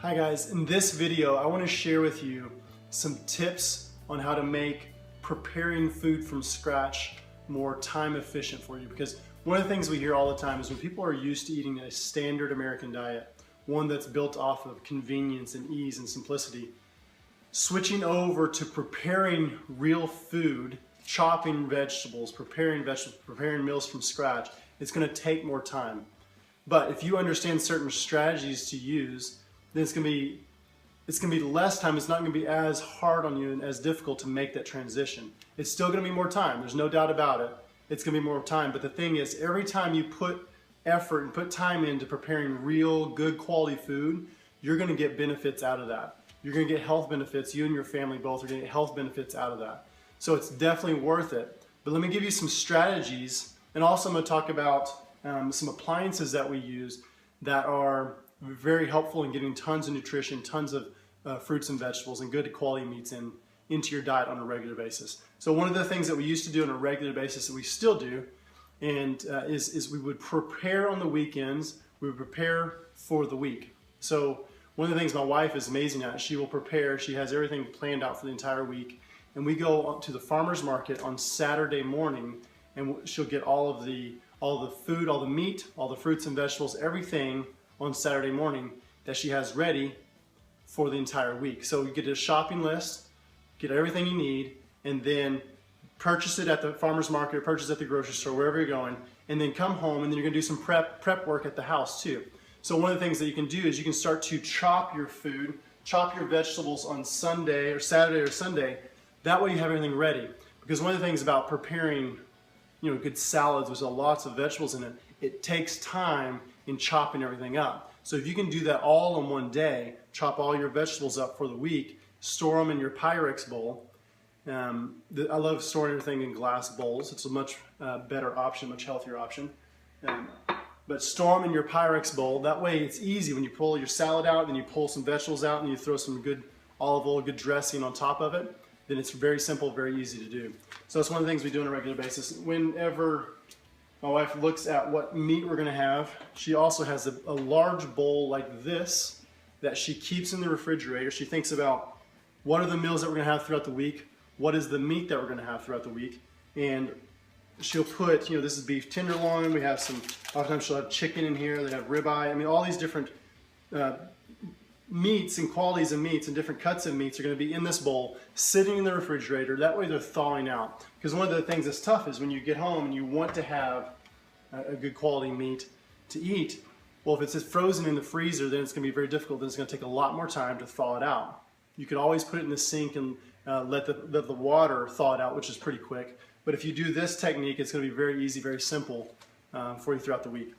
Hi guys, in this video I want to share with you some tips on how to make preparing food from scratch more time efficient for you, because one of the things we hear all the time is when people are used to eating a standard American diet, one that's built off of convenience and ease and simplicity, switching over to preparing real food, chopping vegetables, preparing meals from scratch, it's going to take more time. But if you understand certain strategies to use, then it's going to be less time. It's not going to be as hard on you and as difficult to make that transition. It's still going to be more time. There's no doubt about it. It's going to be more time. But the thing is, every time you put effort and put time into preparing real, good quality food, you're going to get benefits out of that. You're going to get health benefits. You and your family both are going to get health benefits out of that. So it's definitely worth it. But let me give you some strategies, and also I'm going to talk about some appliances that we use that are very helpful in getting tons of nutrition, tons of fruits and vegetables and good quality meats into your diet on a regular basis. So one of the things that we used to do on a regular basis that we still do is we would prepare on the weekends, we would prepare for the week. So one of the things my wife is amazing at, she will prepare, she has everything planned out for the entire week, and we go up to the farmer's market on Saturday morning, and she'll get all the food, all the meat, all the fruits and vegetables, everything on Saturday morning that she has ready for the entire week. So you get a shopping list, get everything you need, and then purchase it at the farmer's market, purchase it at the grocery store, wherever you're going, and then come home, and then you're gonna do some prep work at the house too. So one of the things that you can do is you can start to chop your food, chop your vegetables on Sunday or Saturday or Sunday. That way you have everything ready. Because one of the things about preparing, good salads with lots of vegetables in it, it takes time in chopping everything up. So if you can do that all in one day, chop all your vegetables up for the week, store them in your Pyrex bowl. I love storing everything in glass bowls. It's a much better option, much healthier option. But store them in your Pyrex bowl. That way it's easy when you pull your salad out, then you pull some vegetables out and you throw some good olive oil, good dressing on top of it. Then it's very simple, very easy to do. So that's one of the things we do on a regular basis. Whenever my wife looks at what meat we're gonna have, she also has a large bowl like this that she keeps in the refrigerator. She thinks about what are the meals that we're gonna have throughout the week, what is the meat that we're gonna have throughout the week, and she'll put, this is beef tenderloin, we have oftentimes she'll have chicken in here, they have ribeye, all these different meats and qualities of meats and different cuts of meats are going to be in this bowl, sitting in the refrigerator. That way they're thawing out. Because one of the things that's tough is when you get home and you want to have a good quality meat to eat, well, if it's just frozen in the freezer, then it's going to be very difficult. Then it's going to take a lot more time to thaw it out. You could always put it in the sink and let the water thaw it out, which is pretty quick. But if you do this technique, it's going to be very easy, very simple for you throughout the week.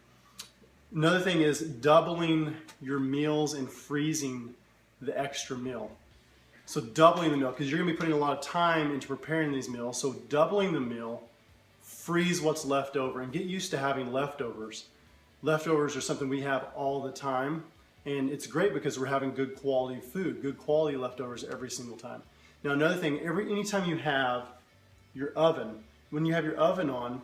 Another thing is doubling your meals and freezing the extra meal. So doubling the meal, because you're going to be putting a lot of time into preparing these meals. So doubling the meal, freeze what's left over, and get used to having leftovers. Leftovers are something we have all the time, and it's great because we're having good quality food, good quality leftovers every single time. Now another thing, anytime you have your oven, when you have your oven on,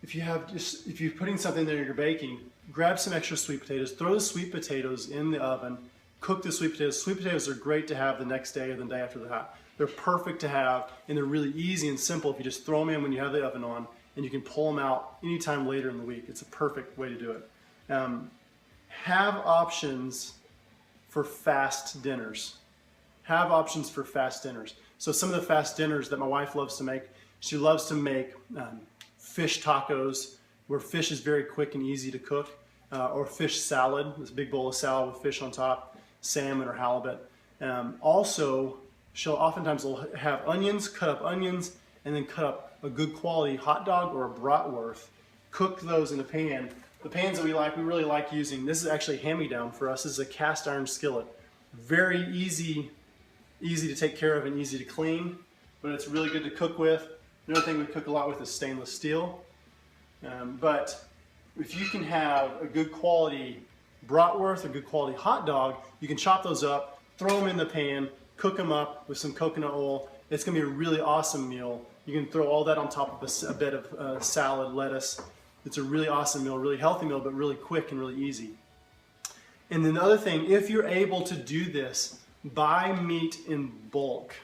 if you're putting something there you're baking, grab some extra sweet potatoes, throw the sweet potatoes in the oven, cook the sweet potatoes. Sweet potatoes are great to have the next day or the day after that. They're perfect to have, and they're really easy and simple if you just throw them in when you have the oven on, and you can pull them out anytime later in the week. It's a perfect way to do it. Have options for fast dinners. Have options for fast dinners. So some of the fast dinners that my wife loves to make, she loves to make fish tacos, where fish is very quick and easy to cook, or fish salad, this big bowl of salad with fish on top, salmon or halibut. Also, she'll oftentimes have onions, cut up onions, and then cut up a good quality hot dog or a bratwurst. Cook those in a pan. The pans that we really like using, this is actually hand-me-down for us. This is a cast iron skillet. Very easy to take care of and easy to clean, but it's really good to cook with. Another thing we cook a lot with is stainless steel. But if you can have a good quality bratwurst, a good quality hot dog, you can chop those up, throw them in the pan, cook them up with some coconut oil. It's going to be a really awesome meal. You can throw all that on top of a bed of salad, lettuce. It's a really awesome meal, really healthy meal, but really quick and really easy. And then the other thing, if you're able to do this, buy meat in bulk.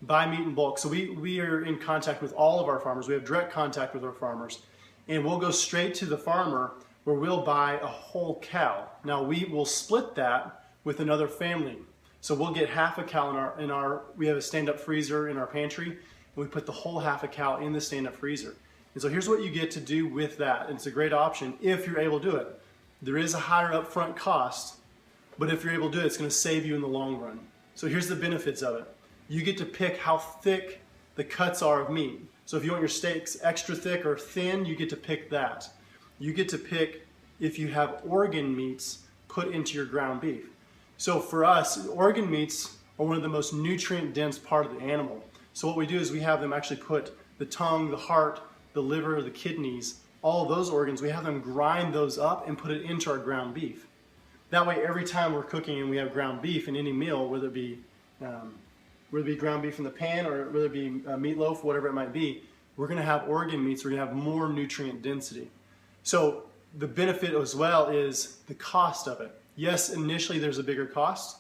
Buy meat in bulk. So we are in contact with all of our farmers. We have direct contact with our farmers. And we'll go straight to the farmer where we'll buy a whole cow. Now we will split that with another family. So we'll get half a cow we have a stand-up freezer in our pantry, and we put the whole half a cow in the stand-up freezer. And so here's what you get to do with that. And it's a great option if you're able to do it. There is a higher upfront cost, but if you're able to do it, it's going to save you in the long run. So here's the benefits of it. You get to pick how thick the cuts are of meat. So if you want your steaks extra thick or thin, you get to pick that. You get to pick if you have organ meats put into your ground beef. So for us, organ meats are one of the most nutrient dense part of the animal. So what we do is we have them actually put the tongue, the heart, the liver, the kidneys, all of those organs, we have them grind those up and put it into our ground beef. That way, every time we're cooking and we have ground beef in any meal, whether it be ground beef in the pan or whether it be meatloaf, whatever it might be, we're going to have organ meats. We're going to have more nutrient density. So the benefit as well is the cost of it. Yes, initially there's a bigger cost,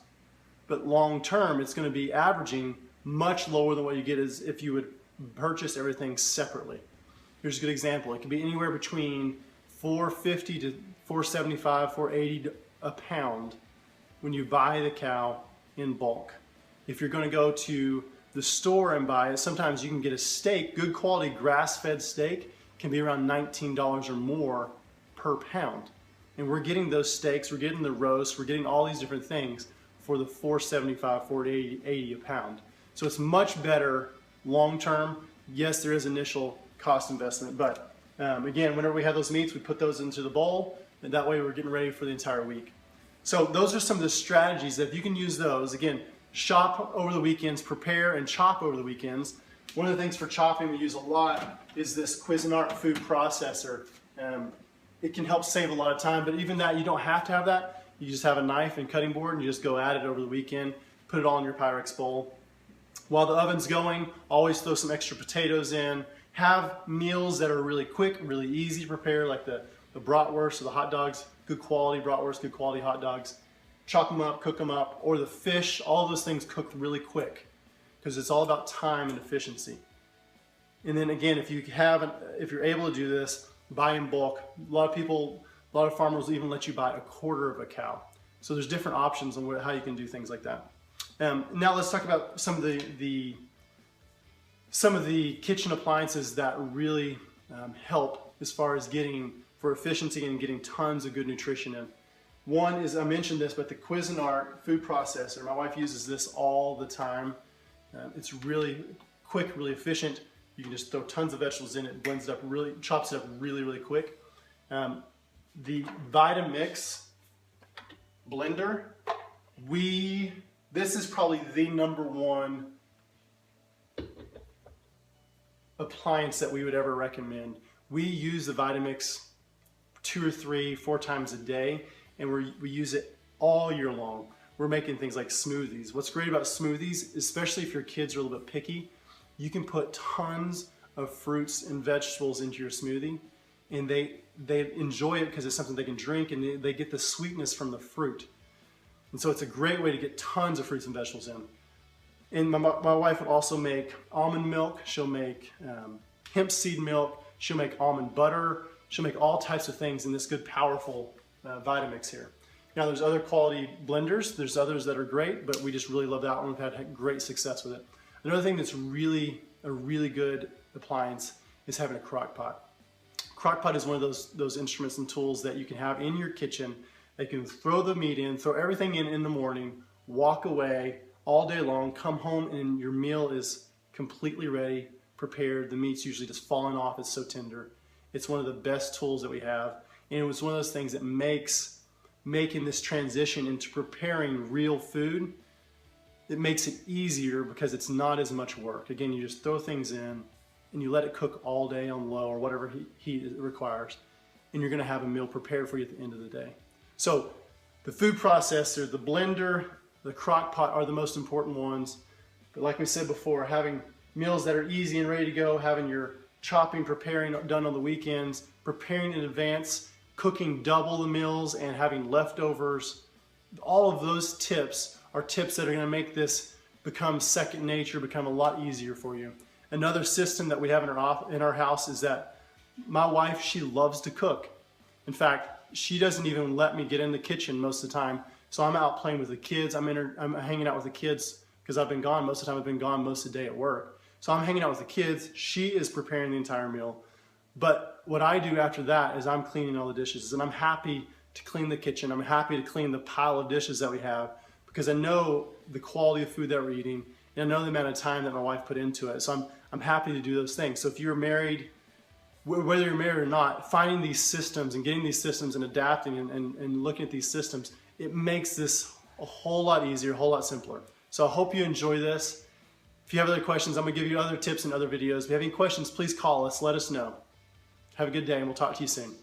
but long term it's going to be averaging much lower than what you get as if you would purchase everything separately. Here's a good example. It can be anywhere between $4.50 to $4.75, $4.80 a pound when you buy the cow in bulk. If you're going to go to the store and buy it, sometimes you can get a steak, good quality grass-fed steak, can be around $19 or more per pound. And we're getting those steaks, we're getting the roast, we're getting all these different things for the $4.75, $4.80 a pound. So it's much better long term. Yes, there is initial cost investment, but again, whenever we have those meats, we put those into the bowl, and that way we're getting ready for the entire week. So those are some of the strategies that if you can use those, again, shop over the weekends, prepare and chop over the weekends. One of the things for chopping we use a lot is this Cuisinart food processor. It can help save a lot of time, but even that, you don't have to have that. You just have a knife and cutting board and you just go at it over the weekend, put it all in your Pyrex bowl. While the oven's going, always throw some extra potatoes in. Have meals that are really quick, really easy to prepare, like the bratwurst or the hot dogs, good quality bratwurst, good quality hot dogs. Chop them up, cook them up, or the fish, all of those things cooked really quick because it's all about time and efficiency. And then again, if you're able to do this, buy in bulk. A lot of farmers will even let you buy a quarter of a cow. So there's different options on how you can do things like that. Now let's talk about some of the kitchen appliances that really help as far as for efficiency and getting tons of good nutrition in. One is, I mentioned this, but the Cuisinart food processor. My wife uses this all the time. It's really quick, really efficient. You can just throw tons of vegetables in it, blends it up, chops it up really, really quick. The Vitamix blender, this is probably the #1 appliance that we would ever recommend. We use the Vitamix 2 or 3, 4 times a day, and we use it all year long. We're making things like smoothies. What's great about smoothies, especially if your kids are a little bit picky, you can put tons of fruits and vegetables into your smoothie, and they enjoy it because it's something they can drink, and they get the sweetness from the fruit. And so it's a great way to get tons of fruits and vegetables in. And my wife would also make almond milk. She'll make hemp seed milk. She'll make almond butter. She'll make all types of things in this good, powerful Vitamix here. Now there's other quality blenders. There's others that are great, but we just really love that one. We've had great success with it. Another thing that's a really good appliance is having a crock pot. Crock pot is one of those instruments and tools that you can have in your kitchen. They can throw the meat in, throw everything in the morning, walk away all day long, come home, and your meal is completely ready, prepared. The meat's usually just falling off. It's so tender. It's one of the best tools that we have. And it was one of those things that makes making this transition into preparing real food, it makes it easier because it's not as much work. Again, you just throw things in and you let it cook all day on low or whatever heat it requires, and you're going to have a meal prepared for you at the end of the day. So the food processor, the blender, the crock pot are the most important ones. But like we said before, having meals that are easy and ready to go, having your chopping, preparing done on the weekends, preparing in advance, cooking double the meals and having leftovers all of those tips are tips that are gonna make this become second nature, become a lot easier for you. Another system that we have in our house is that my wife, she loves to cook. In fact, she doesn't even let me get in the kitchen most of the time. So I'm out playing with the kids. I'm hanging out with the kids because I've been gone most of the time. I've been gone most of the day at work. So I'm hanging out with the kids. She is preparing the entire meal. But what I do after that is I'm cleaning all the dishes, and I'm happy to clean the kitchen. I'm happy to clean the pile of dishes that we have because I know the quality of food that we're eating, and I know the amount of time that my wife put into it. So I'm happy to do those things. So if you're married, whether you're married or not, finding these systems and getting these systems and adapting and looking at these systems, it makes this a whole lot easier, a whole lot simpler. So I hope you enjoy this. If you have other questions, I'm gonna give you other tips in other videos. If you have any questions, please call us, let us know. Have a good day, and we'll talk to you soon.